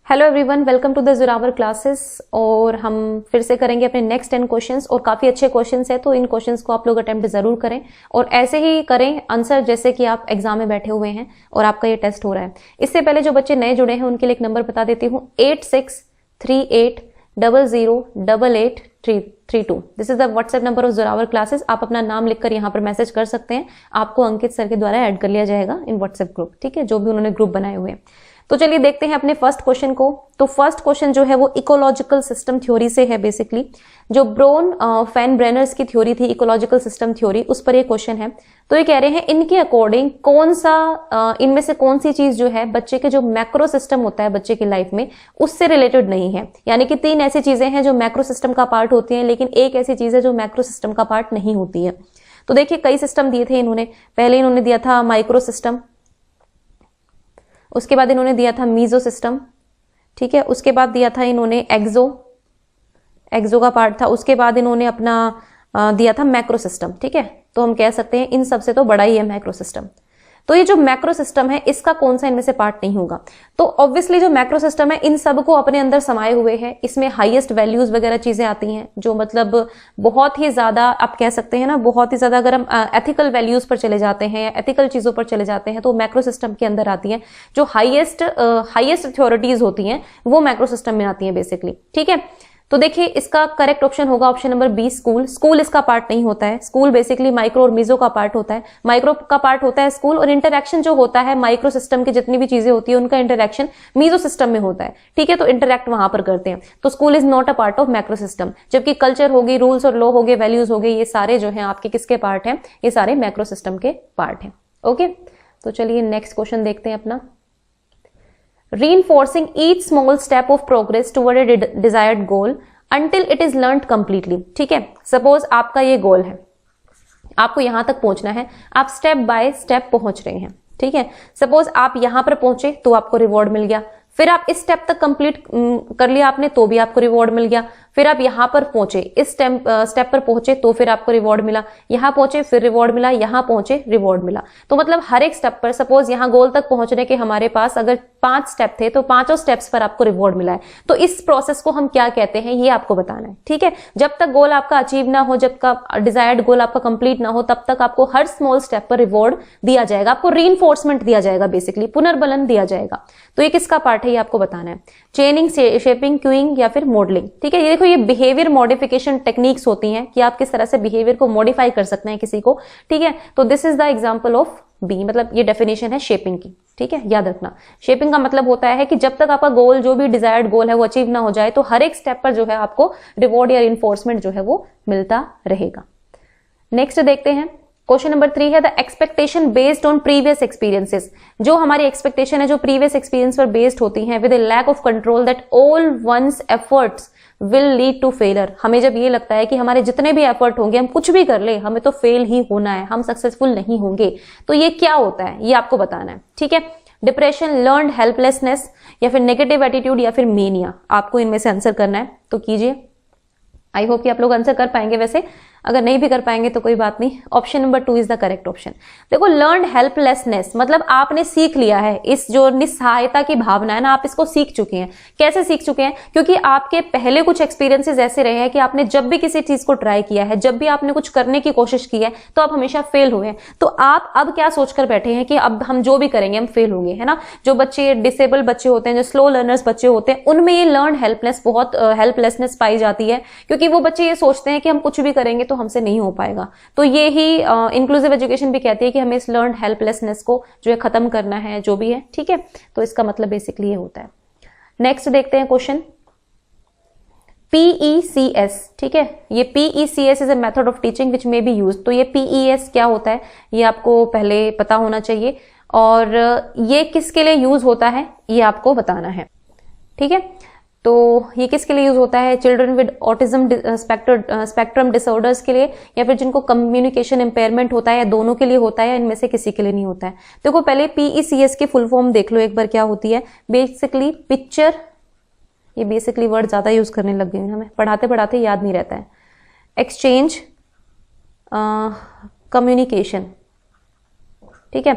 Hello everyone, welcome to the Zorawar classes. और हम फिर से करेंगे अपने नेक्स्ट 10 क्वेश्चंस और काफी अच्छे क्वेश्चंस हैं, तो इन क्वेश्चंस को आप लोग अटेम्प्ट जरूर करें और ऐसे ही करें आंसर जैसे कि आप एग्जाम में बैठे हुए हैं और आपका ये टेस्ट हो रहा है। इससे पहले जो बच्चे नए जुड़े हैं उनके लिए एक नंबर बता देती हूँ, 8638008832। This is the WhatsApp number of Zorawar classes. आप अपना नाम लिखकर यहाँ पर मैसेज कर सकते हैं, आपको अंकित सर के द्वारा ऐड कर लिया जाएगा इन व्हाट्सएप ग्रुप, ठीक है, जो भी उन्होंने ग्रुप बनाए हुए हैं। तो चलिए देखते हैं अपने फर्स्ट क्वेश्चन को। तो फर्स्ट क्वेश्चन जो है वो इकोलॉजिकल सिस्टम थ्योरी से है। बेसिकली जो ब्रोन फैन ब्रेनर्स की थ्योरी थी, इकोलॉजिकल सिस्टम थ्योरी, उस पर ये क्वेश्चन है। तो ये कह रहे हैं इनके अकॉर्डिंग कौन सा इनमें से कौन सी चीज जो है बच्चे के जो मैक्रो सिस्टम होता है बच्चे की लाइफ में उससे रिलेटेड नहीं है। यानी कि 3 ऐसी चीजें हैं जो मैक्रो सिस्टम का पार्ट होती हैं, लेकिन एक ऐसी चीज है जो मैक्रो सिस्टम का पार्ट नहीं होती है। तो देखिए कई सिस्टम दिए थे इन्होंने। पहले इन्होंने दिया था माइक्रो सिस्टम, उसके बाद इन्होंने दिया था मीजो सिस्टम, ठीक है, उसके बाद दिया था इन्होंने एक्सो का पार्ट था, उसके बाद इन्होंने अपना दिया था मैक्रो सिस्टम, ठीक है। तो हम कह सकते हैं इन सबसे तो बड़ा ही है मैक्रो सिस्टम। तो ये जो मैक्रो सिस्टम है इसका कौन सा इनमें से पार्ट नहीं होगा? तो ऑब्वियसली जो मैक्रो सिस्टम है इन सब को अपने अंदर समाये हुए है। इसमें हाईएस्ट वैल्यूज वगैरह चीजें आती हैं जो मतलब बहुत ही ज्यादा आप कह सकते हैं ना, बहुत ही ज्यादा अगर हम एथिकल वैल्यूज पर चले जाते हैं या एथिकल चीजों पर चले जाते हैं तो मैक्रो सिस्टम के अंदर आती है। जो हाईएस्ट अथॉरिटीज होती हैं वो मैक्रो सिस्टम में आती है बेसिकली, ठीक है। तो देखिए इसका करेक्ट ऑप्शन होगा option number B, school. School इसका पार्ट नहीं होता है। स्कूल बेसिकली माइक्रो और मीजो का पार्ट होता है। माइक्रो का पार्ट होता है स्कूल, और इंटरैक्शन जो होता है माइक्रो सिस्टम की जितनी भी चीजें होती है उनका इंटरैक्शन मीजो सिस्टम में होता है, ठीक है। तो इंटरैक्ट वहां पर करते हैं। तो school is not a part of macro system. जबकि कल्चर होगी, रूल्स और लॉ हो गए, वैल्यूज हो गए, ये सारे जो है आपके किसके पार्ट है? ये सारे मैक्रो सिस्टम के पार्ट है। ओके, तो चलिए नेक्स्ट क्वेश्चन देखते हैं अपना। reinforcing each small step of progress toward a desired goal until it is learned completely, ठीक है। सपोज आपका ये गोल है, आपको यहां तक पहुंचना है, आप स्टेप बाय स्टेप पहुंच रहे हैं, ठीक है। सपोज आप यहां पर पहुंचे तो आपको रिवॉर्ड मिल गया, फिर आप इस स्टेप तक कंप्लीट कर लिया आपने तो भी आपको रिवॉर्ड मिल गया, फिर आप यहां पर पहुंचे, इस स्टेप पर पहुंचे तो फिर आपको रिवॉर्ड मिला, यहां पहुंचे फिर रिवॉर्ड मिला, यहां पहुंचे रिवॉर्ड मिला। तो मतलब हर एक स्टेप पर, सपोज यहां गोल तक पहुंचने के हमारे पास अगर 5 स्टेप थे तो 5 स्टेप्स पर आपको रिवॉर्ड मिला है। तो इस प्रोसेस को हम क्या कहते हैं ये आपको बताना है, ठीक है। जब तक गोल आपका अचीव ना हो, जब तक डिजायर्ड गोल आपका कंप्लीट ना हो, तब तक आपको हर स्मॉल स्टेप पर रिवॉर्ड दिया जाएगा, आपको रीइंफोर्समेंट दिया जाएगा, बेसिकली पुनर्बलन दिया जाएगा। तो ये किसका पार्ट है ये आपको बताना है। चेनिंग, शेपिंग, क्यूइंग या फिर मॉडलिंग, ठीक है। ये देखो ये बिहेवियर मॉडिफिकेशन टेक्निक्स होती हैं कि आप किस तरह से बिहेवियर को मॉडिफाई कर सकते हैं किसी को, ठीक है। तो this is the example of B, मतलब ये डेफिनेशन है शेपिंग की, ठीक है। याद रखना शेपिंग का मतलब होता है कि जब तक आपका गोल, जो भी डिजायर्ड गोल है वो अचीव ना हो जाए तो हर एक स्टेप पर जो है आपको रिवॉर्ड या इन्फोर्समेंट जो है वो मिलता रहेगा। नेक्स्ट देखते हैं क्वेश्चन नंबर 3 है the expectation based on previous experiences. जो हमारी एक्सपेक्टेशन है जो प्रीवियस एक्सपीरियंस पर बेस्ड होती है, with a lack of control that all one's efforts will lead to failure. हमें जब ये लगता है कि हमारे जितने भी एफर्ट होंगे, हम कुछ भी कर ले, हमें तो फेल ही होना है, हम सक्सेसफुल नहीं होंगे, तो ये क्या होता है ये आपको बताना है, ठीक है। डिप्रेशन, लर्न्ड हेल्पलेसनेस या फिर नेगेटिव एटीट्यूड या फिर मेनिया, आपको इनमें से आंसर करना है। तो कीजिए, आई होप कि आप लोग आंसर कर पाएंगे। वैसे अगर नहीं भी कर पाएंगे तो कोई बात नहीं, option number 2 is the correct option. देखो लर्न्ड हेल्पलेसनेस मतलब आपने सीख लिया है, इस जो निस्सहायता की भावना है ना, आप इसको सीख चुके हैं। कैसे सीख चुके हैं? क्योंकि आपके पहले कुछ एक्सपीरियंसेस ऐसे रहे हैं कि आपने जब भी किसी चीज को ट्राई किया है, जब भी आपने कुछ करने की कोशिश की है तो आप हमेशा फेल हुए हैं। तो आप अब क्या सोचकर बैठे हैं कि अब हम जो भी करेंगे हम फेल होंगे, है ना। जो बच्चे डिसेबल बच्चे होते हैं, जो स्लो लर्नर्स बच्चे होते हैं, उनमें ये लर्न्ड हेल्पलेसनेस पाई जाती है, क्योंकि वो बच्चे ये सोचते हैं कि हम कुछ भी करेंगे तो हमसे नहीं हो पाएगा। तो ये ही इंक्लूसिव एजुकेशन भी कहती है कि हमें इस लर्न्ड हेल्पलेसनेस को जो है खत्म करना है, जो भी है, ठीक है। तो इसका मतलब बेसिकली ये होता है। नेक्स्ट देखते हैं क्वेश्चन PECS, ठीक है। ये PECS is a method of teaching which may be used. तो ये PES क्या होता है ये आपको पहले पता होना चाहिए, और ये किसके लिए यूज होता है ये आपको बताना है, ठीक है। तो ये किसके लिए यूज होता है? Children with autism spectrum disorders के लिए, या फिर जिनको कम्युनिकेशन इंपेयरमेंट होता है, या दोनों के लिए होता है, या इनमें से किसी के लिए नहीं होता है। देखो पहले PECS की फुल फॉर्म देख लो एक बार क्या होती है। बेसिकली पिक्चर, ये बेसिकली वर्ड ज्यादा यूज करने लग गए हैं, हमें पढ़ाते पढ़ाते याद नहीं रहता है। एक्सचेंज, कम्युनिकेशन, ठीक है।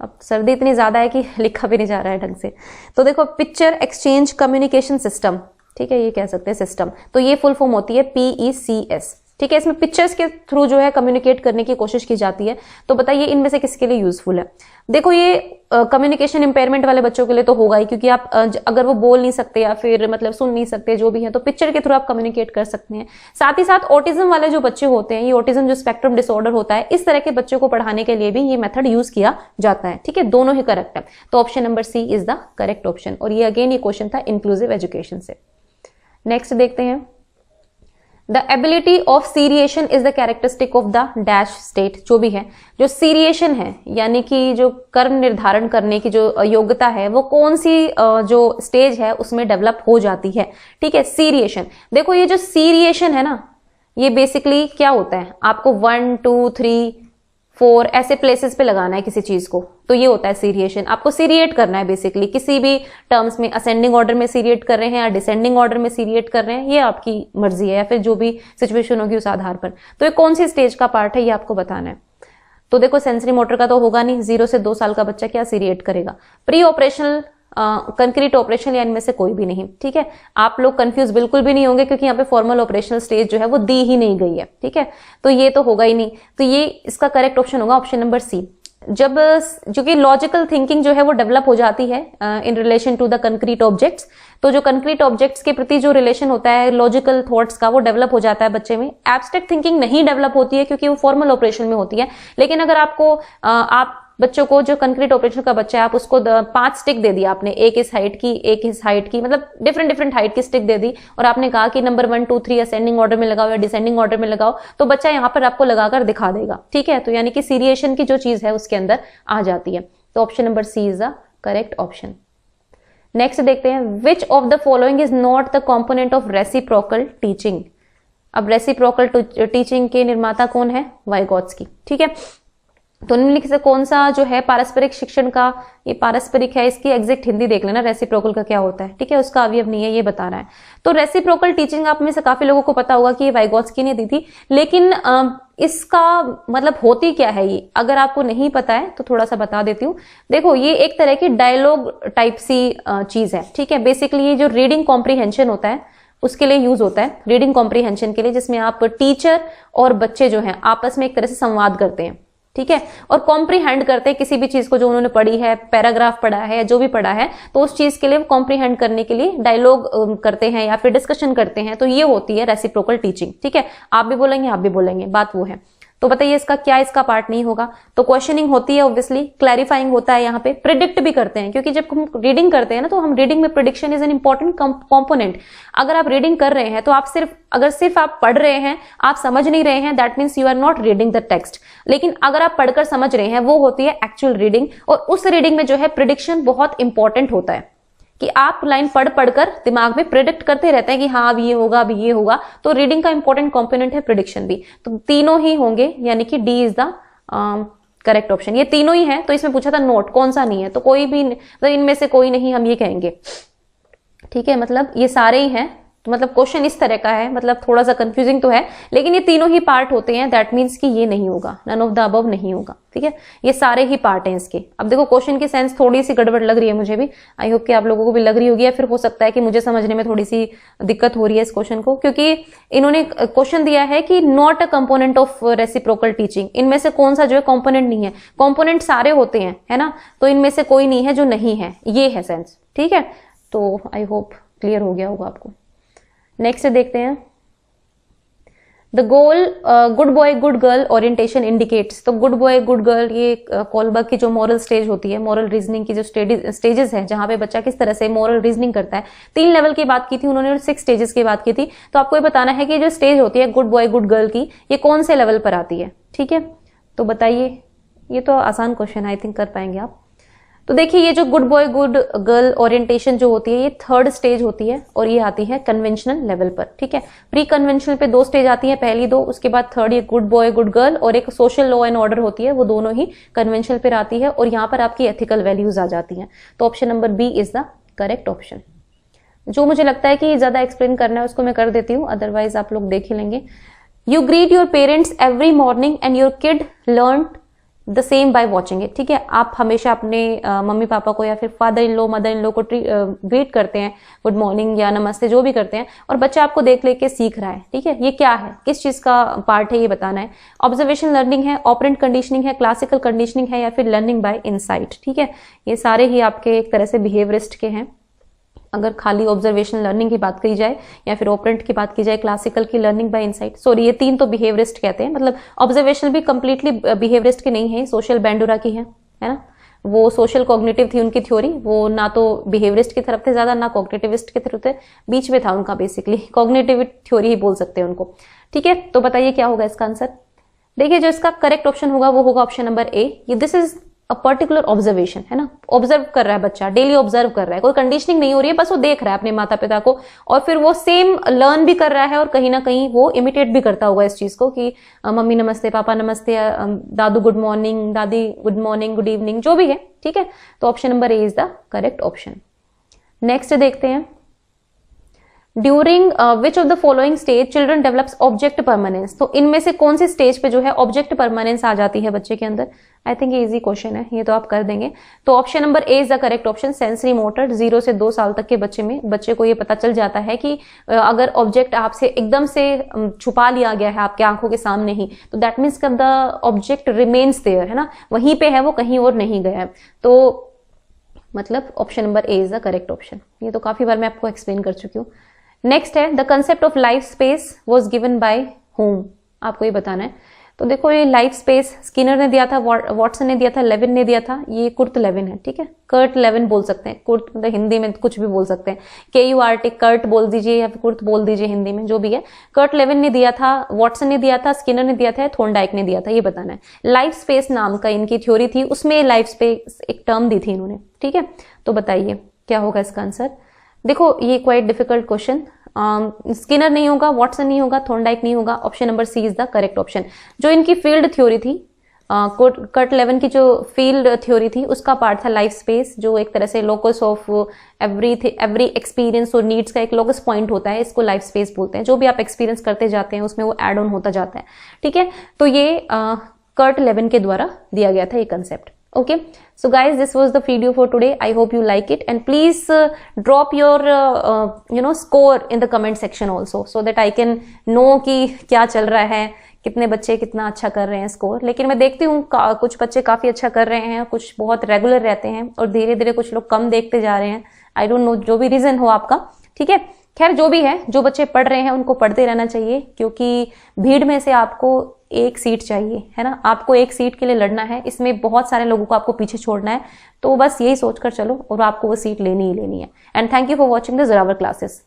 अब सर्दी इतनी ज्यादा है कि लिखा भी नहीं जा रहा है ढंग से। तो देखो, पिक्चर एक्सचेंज कम्युनिकेशन सिस्टम, ठीक है, ये कह सकते हैं सिस्टम। तो ये फुल फॉर्म होती है PECS, ठीक है। इसमें पिक्चर्स के थ्रू जो है कम्युनिकेट करने की कोशिश की जाती है। तो बताइए इनमें से किसके लिए यूजफुल है? देखो, ये कम्युनिकेशन इंपेयरमेंट वाले बच्चों के लिए तो होगा ही, क्योंकि आप अगर वो बोल नहीं सकते या फिर मतलब सुन नहीं सकते जो भी है, तो पिक्चर के थ्रू आप कम्युनिकेट कर सकते हैं। साथ ही साथ ऑटिज्म वाले जो बच्चे होते हैं, ये ऑटिज्म जो स्पेक्ट्रम डिसऑर्डर होता है, इस तरह के बच्चों को पढ़ाने के लिए भी ये मेथड यूज किया जाता है, ठीक है। दोनों ही करेक्ट है। तो option number C is the correct option. और ये अगेन ये क्वेश्चन था इंक्लूसिव एजुकेशन से। नेक्स्ट देखते हैं, the ability of seriation is the characteristic of the dash state. जो भी है, जो सीरिएशन है यानी कि जो कर्म निर्धारण करने की जो योग्यता है, वो कौन सी जो स्टेज है उसमें डेवलप हो जाती है, ठीक है। सीरिएशन, देखो ये जो सीरिएशन है ना, ये बेसिकली क्या होता है, आपको 1 2 3 4 ऐसे प्लेसेस पे लगाना है किसी चीज को, तो ये होता है सीरिएशन। आपको सीरिएट करना है बेसिकली, किसी भी टर्म्स में असेंडिंग ऑर्डर में सीरिएट कर रहे हैं या डिसेंडिंग ऑर्डर में सीरिएट कर रहे हैं, ये आपकी मर्जी है, या फिर जो भी सिचुएशन होगी उस आधार पर। तो ये कौन सी स्टेज का पार्ट है ये आपको बताना है। तो देखो, सेंसरी मोटर का तो होगा नहीं, 0 से 2 साल का बच्चा क्या सीरिएट करेगा। प्री ऑपरेशनल कंक्रीट ऑपरेशन या इनमें से कोई भी नहीं, ठीक है। आप लोग कंफ्यूज बिल्कुल भी नहीं होंगे, क्योंकि यहाँ पे फॉर्मल ऑपरेशनल स्टेज जो है वो दी ही नहीं गई है, ठीक है। तो ये तो होगा ही नहीं। तो ये इसका करेक्ट ऑप्शन होगा ऑप्शन नंबर सी। जब जो कि लॉजिकल थिंकिंग जो है वो डेवलप हो जाती है in relation to the concrete objects, तो जो कंक्रीट ऑब्जेक्ट्स के प्रति जो रिलेशन होता है लॉजिकल थॉट्स का, वो डेवलप हो जाता है बच्चे में। एब्स्ट्रैक्ट थिंकिंग नहीं डेवलप होती है क्योंकि वो फॉर्मल ऑपरेशन में होती है। लेकिन अगर आपको आप बच्चों को, जो कंक्रीट ऑपरेशन का बच्चा है, आप उसको 5 स्टिक दे दिया आपने, एक इस हाइट की, एक इस हाइट की, मतलब डिफरेंट हाइट की स्टिक दे दी, और आपने कहा कि नंबर 1 2 3 असेंडिंग ऑर्डर में लगाओ या डिसेंडिंग ऑर्डर में लगाओ, तो बच्चा यहाँ पर आपको लगाकर दिखा देगा, ठीक है। तो यानी कि सीरिएशन की जो चीज है उसके अंदर आ जाती है। तो option number C is the correct option. Next देखते हैं, which of the following is not the component of reciprocal teaching. अब रेसिप्रोकल टीचिंग के निर्माता कौन है? वाइगोत्स्की, ठीक है। तो निम्नलिखित से कौन सा जो है पारस्परिक शिक्षण का, ये पारस्परिक है, इसकी एग्जैक्ट हिंदी देख लेना, रेसिप्रोकल का क्या होता है, ठीक है, उसका अवयव नहीं है, ये बता रहा है। तो रेसिप्रोकल टीचिंग आप में से काफी लोगों को पता होगा कि ये वाइगोत्स्की ने दी थी, लेकिन इसका मतलब होती क्या है ये, अगर आपको नहीं पता है तो थोड़ा सा बता देती हूँ। देखो, ये एक तरह की डायलॉग टाइप सी चीज है, ठीक है। बेसिकली ये जो रीडिंग कॉम्प्रीहेंशन होता है उसके लिए यूज होता है, रीडिंग कॉम्प्रीहेंशन के लिए, जिसमें आप टीचर और बच्चे जो हैं आपस में एक तरह से संवाद करते हैं, ठीक है, और कॉम्प्रीहेंड करते हैं किसी भी चीज को जो उन्होंने पढ़ी है, पैराग्राफ पढ़ा है या जो भी पढ़ा है, तो उस चीज के लिए कॉम्प्रीहेंड करने के लिए डायलॉग करते हैं या फिर डिस्कशन करते हैं। तो ये होती है रेसिप्रोकल टीचिंग, ठीक है। आप भी बोलेंगे, आप भी बोलेंगे, बात वो है। तो बताइए इसका क्या, इसका पार्ट नहीं होगा? तो क्वेश्चनिंग होती है ऑब्वियसली, क्लैरिफाइंग होता है, यहाँ पे प्रिडिक्ट भी करते हैं, क्योंकि जब हम रीडिंग करते हैं ना, तो हम रीडिंग में prediction is an important component. अगर आप रीडिंग कर रहे हैं तो आप सिर्फ आप पढ़ रहे हैं, आप समझ नहीं रहे हैं, that means you are not reading the text. लेकिन अगर आप पढ़कर समझ रहे हैं, वो होती है एक्चुअल रीडिंग, और उस रीडिंग में जो है प्रिडिक्शन बहुत इंपॉर्टेंट होता है, कि आप लाइन पढ़कर दिमाग में प्रिडिक्ट करते रहते हैं कि हाँ अब ये होगा, अब ये होगा। तो रीडिंग का इंपॉर्टेंट कंपोनेंट है प्रिडिक्शन भी। तो तीनों ही होंगे, यानी कि D is the correct option. ये तीनों ही है। तो इसमें पूछा था नोट कौन सा नहीं है, तो कोई भी, मतलब इनमें से कोई नहीं हम ये कहेंगे, ठीक है। मतलब ये सारे ही हैं, तो मतलब क्वेश्चन इस तरह का है, मतलब थोड़ा सा कंफ्यूजिंग तो है, लेकिन ये तीनों ही पार्ट होते हैं, दैट मीन्स कि ये नहीं होगा, नन ऑफ द अबव नहीं होगा, ठीक है। ये सारे ही पार्ट हैं इसके। अब देखो, क्वेश्चन की सेंस थोड़ी सी गड़बड़ लग रही है मुझे भी, आई होप कि आप लोगों को भी लग रही होगी, या फिर हो सकता है कि मुझे समझने में थोड़ी सी दिक्कत हो रही है इस क्वेश्चन को, क्योंकि इन्होंने क्वेश्चन दिया है कि not a component of reciprocal teaching. इनमें से कौन सा जो है कंपोनेंट नहीं है? कंपोनेंट सारे होते हैं, है ना, तो इनमें से कोई नहीं है जो नहीं है, ये है सेंस, ठीक है। तो आई होप क्लियर हो गया होगा आपको। नेक्स्ट देखते हैं, the goal good boy good girl orientation indicates. तो गुड बॉय गुड गर्ल, ये कोलबर्ग की जो मॉरल स्टेज होती है, मॉरल रीजनिंग की जो स्टेजेस है, जहां पे बच्चा किस तरह से मॉरल रीजनिंग करता है। 3 लेवल की बात की थी उन्होंने और 6 स्टेजेस की बात की थी। तो आपको ये बताना है कि जो स्टेज होती है गुड बॉय गुड गर्ल की, ये कौन से लेवल पर आती है, ठीक है। तो बताइए, ये तो आसान क्वेश्चन है, आई थिंक कर पाएंगे आप। तो देखिए, ये जो good boy good girl orientation जो होती है, ये 3rd स्टेज होती है, और ये आती है कन्वेंशनल लेवल पर, ठीक है। प्री कन्वेंशनल पे 2 स्टेज आती है, पहली 2, उसके बाद 3rd ये गुड बॉय गुड गर्ल, और एक सोशल लॉ एंड ऑर्डर होती है, वो दोनों ही कन्वेंशनल पर आती है, और यहाँ पर आपकी एथिकल वैल्यूज आ जाती हैं। तो option number B is the correct option. जो मुझे लगता है कि ज्यादा एक्सप्लेन करना है उसको मैं कर देती हूँ, अदरवाइज आप लोग देख ही लेंगे। You greet your parents every morning and your kid learn the same by watching it, ठीक है। आप हमेशा अपने मम्मी पापा को या फिर father in low mother in लो को ग्रीट करते हैं, गुड मॉर्निंग या नमस्ते जो भी करते हैं, और बच्चा आपको देख लेके सीख रहा है, ठीक है। ये क्या है, किस चीज का पार्ट है, ये बताना है। ऑब्जर्वेशन लर्निंग है, ऑपरेंट कंडीशनिंग है, क्लासिकल कंडीशनिंग है, या फिर लर्निंग बाय इनसाइट, ठीक है। ये सारे ही आपके एक तरह से बिहेवियरिस्ट के हैं। अगर खाली ऑब्जर्वेशन लर्निंग की बात की जाए या फिर ऑपरेंट की बात की जाए, क्लासिकल की लर्निंग बाय इनसाइट, सॉरी ये तीन तो बिहेवियरिस्ट कहते हैं। मतलब ऑब्जर्वेशन भी कंप्लीटली बिहेवियरिस्ट की नहीं है, सोशल बेंडुरा की है ना। वो सोशल कॉग्निटिव थी उनकी थ्योरी, वो ना तो बिहेवियरिस्ट की तरफ थे ज्यादा, ना कॉग्निटिविस्ट की तरफ थे, बीच में था उनका, बेसिकली कॉग्निटिव थ्योरी ही बोल सकते हैं उनको, ठीक है। तो बताइए क्या होगा इसका आंसर। देखिए जो इसका करेक्ट ऑप्शन होगा वो होगा ऑप्शन नंबर ए। ये this is a particular observation, है ना। ऑब्जर्व कर रहा है बच्चा, डेली ऑब्जर्व कर रहा है, कोई कंडीशनिंग नहीं हो रही है, बस वो देख रहा है अपने माता पिता को, और फिर वो सेम लर्न भी कर रहा है, और कहीं ना कहीं वो इमिटेट भी करता होगा इस चीज को कि मम्मी नमस्ते, पापा नमस्ते, दादू गुड मॉर्निंग, दादी गुड मॉर्निंग, गुड इवनिंग, जो भी है, ठीक है। तो option number A is the correct option. Next देखते हैं, during which of the following stage children develops object permanence. तो इनमें से कौन सी स्टेज पे जो है ऑब्जेक्ट परमानेंस आ जाती है बच्चे के अंदर। आई थिंक ये इजी क्वेश्चन है, ये तो आप कर देंगे। तो option number A is the correct option, sensory motor. 0 से 2 साल तक के बच्चे में बच्चे को ये पता चल जाता है कि अगर ऑब्जेक्ट आपसे एकदम से छुपा लिया गया है आपके आंखों के सामने ही, तो that means the object remains there, है ना, वहीं पे है, वो कहीं और नहीं गया है। तो मतलब option number A is the correct option. ये तो काफी बार मैं आपको एक्सप्लेन कर चुकी हूँ। नेक्स्ट है, the concept of life space was given by home. आपको ये बताना है। तो देखो ये लाइफ स्पेस स्किनर ने दिया था, वॉटसन ने दिया था, लेविन ने दिया था, ये कुर्ट लेविन है, ठीक है। कर्ट लेविन बोल सकते हैं, कुर्ट मतलब हिंदी में कुछ भी बोल सकते हैं, KURT कर्ट बोल दीजिए या फिर कुर्ट बोल दीजिए हिंदी में, जो भी है। कर्ट लेविन ने दिया था, वॉटसन ने दिया था, स्किनर ने दिया था, थॉर्नडाइक ने दिया था, ये बताना है। लाइफ स्पेस नाम का इनकी थ्योरी थी, उसमें लाइफ स्पेस एक टर्म दी थी इन्होंने, ठीक है। तो बताइए क्या होगा इसका आंसर। देखो ये क्वाइट डिफिकल्ट क्वेश्चन, स्किनर नहीं होगा, वॉटसन नहीं होगा, थॉर्नडाइक नहीं होगा, option number C is the correct option. जो इनकी फील्ड थ्योरी थी, कर्ट लेविन की जो फील्ड थ्योरी थी, उसका पार्ट था लाइफ स्पेस, जो एक तरह से लोकस ऑफ एवरी एक्सपीरियंस और नीड्स का एक लोकस पॉइंट होता है, इसको लाइफ स्पेस बोलते हैं। जो भी आप एक्सपीरियंस करते जाते हैं उसमें वो एड ऑन होता जाता है, ठीक है। तो ये कर्ट लेविन के द्वारा दिया गया था ये concept. Okay, so guys, this was the video for today. I hope you like it, and please drop your score in the comment section also, so that I can know कि क्या चल रहा है, कितने बच्चे कितना अच्छा कर रहे हैं स्कोर। लेकिन मैं देखती हूँ कुछ बच्चे काफी अच्छा कर रहे हैं, कुछ बहुत रेगुलर रहते हैं, और धीरे धीरे कुछ लोग कम देखते जा रहे हैं। आई डोंट नो, जो भी रीजन हो आपका, ठीक है। खैर जो भी है, जो बच्चे पढ़ रहे हैं उनको पढ़ते रहना चाहिए, क्योंकि भीड़ में से आपको एक सीट चाहिए, है ना। आपको एक सीट के लिए लड़ना है, इसमें बहुत सारे लोगों को आपको पीछे छोड़ना है, तो बस यही सोचकर चलो और आपको वो सीट लेनी ही लेनी है। And thank you for watching the Zorawar classes.